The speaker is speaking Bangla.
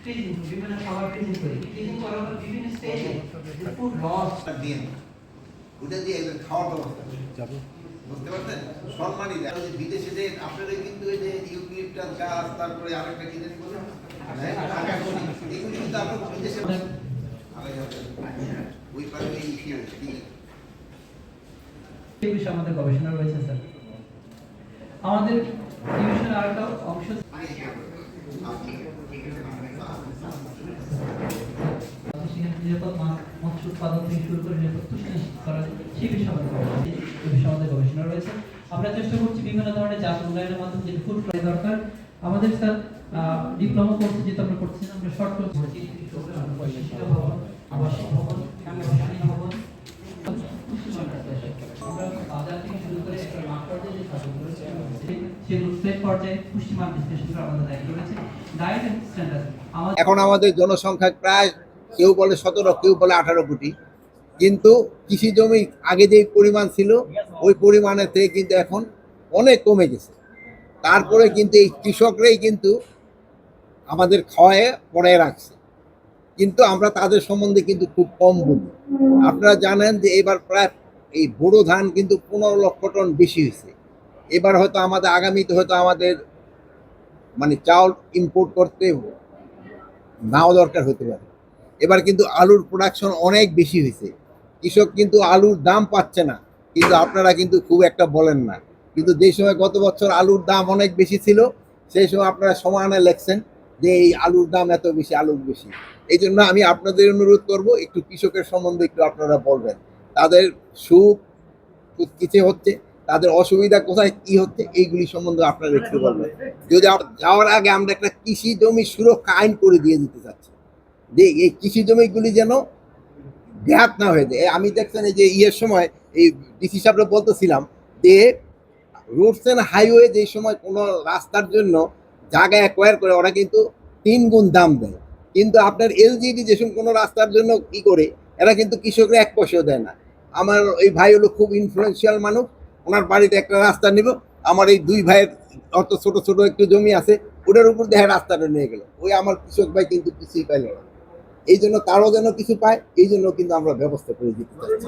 ফ্রিজিং বিভিন্ন খাবার ফ্রিজিং করি ফ্রিজিং করার পর বিভিন্ন স্টেজে ফুড লস দিন ওটা দিয়ে খাওয়ার ব্যবস্থা যাবে বুঝতে পারছেন সম্মানই দেয় যে বিদেশে যে আপনারা কিন্তু এই যে ইউক্লিপটাস গাছ তারপরে আরেকটা কি জানি বলে এগুলো কিন্তু আপনারা বিদেশে ওই পারে এই এই বিষয়ে আমাদের গবেষণা রয়েছে স্যার আমাদের ডিভিশন আরেকটা অংশ নিরাপদ মৎস্য উৎপাদন থেকে শুরু করে নিরাপদ তুষ্টি নিশ্চিত করা সেই বিষয়ে আমাদের গবেষণা রয়েছে আমরা চেষ্টা করছি বিভিন্ন ধরনের জাত উন্নয়নের মাধ্যমে যে ফুড ফ্লাই দরকার আমাদের স্যার ডিপ্লোমা কোর্সে যেটা আমরা করছি আমরা শর্ট কোর্স করছি আবাসিক ভবন প্রশাসনিক ভবন আমরা বাজার থেকে শুরু করে একটা মাঠ পর্যায়ে যে কাজগুলো রয়েছে সেগুলো স্টেট পর্যায়ে পুষ্টিমান বিশ্লেষণ করা আমাদের দায়িত্ব রয়েছে ডায়েট এন্ড স্ট্যান্ডার্ড এখন আমাদের জনসংখ্যা প্রায় কেউ বলে 17 কেউ বলে 18 কোটি কিন্তু কৃষি জমি আগে যে পরিমাণ ছিল ওই পরিমাণের থেকে কিন্তু এখন অনেক কমে গেছে তারপরে কিন্তু এই কৃষকরাই কিন্তু আমাদের খাওয়ায় পড়ায় রাখছে কিন্তু আমরা তাদের সম্বন্ধে কিন্তু খুব কম বলি আপনারা জানেন যে এবার প্রায় এই বোরো ধান কিন্তু 15 লক্ষ টন বেশি হয়েছে এবার হয়তো আমাদের আগামীতে হয়তো আমাদের মানে চাউল ইম্পোর্ট করতে নাও দরকার হতে পারে এবার কিন্তু আলুর প্রোডাকশন অনেক বেশি হয়েছে কৃষক কিন্তু আলুর দাম পাচ্ছে না কিন্তু আপনারা কিন্তু খুব একটা বলেন না কিন্তু যে সময় গত বছর আলুর দাম অনেক বেশি ছিল সেই সময় আপনারা সমানে লেখছেন যে এই আলুর দাম এত বেশি আলুর বেশি এই জন্য আমি আপনাদের অনুরোধ করব একটু কৃষকের সম্বন্ধে একটু আপনারা বলবেন তাদের সুখ কিছু হচ্ছে তাদের অসুবিধা কোথায় কি হচ্ছে এইগুলি সম্বন্ধে আপনারা একটু বলবেন যদি যাওয়ার আগে আমরা একটা কৃষি জমি সুরক্ষা আইন করে দিয়ে দিতে চাচ্ছি যে এই কৃষি জমিগুলি যেন ব্যাহাত না হয়ে যায় আমি দেখছেন এই যে ইয়ের সময় এই ডিসি সাহেবরা বলতেছিলাম যে রোডস অ্যান্ড হাইওয়ে যে সময় কোনো রাস্তার জন্য জায়গা অ্যাকোয়ার করে ওরা কিন্তু 3 গুণ দাম দেয় কিন্তু আপনার এলজিডি যে সময় কোনো রাস্তার জন্য কি করে এরা কিন্তু কৃষকরা 1 পয়সাও দেয় না আমার এই ভাই হলো খুব ইনফ্লুয়েন্সিয়াল মানুষ ওনার বাড়িতে একটা রাস্তা নিব আমার এই 2 ভাইয়ের অত ছোট ছোট একটু জমি আছে ওটার উপর দেখে রাস্তাটা নিয়ে গেল ওই আমার কৃষক ভাই কিন্তু কিছুই পাইল না এই জন্য তারও যেন কিছু পায় এই জন্য কিন্তু আমরা ব্যবস্থা করে দিতে চাচ্ছি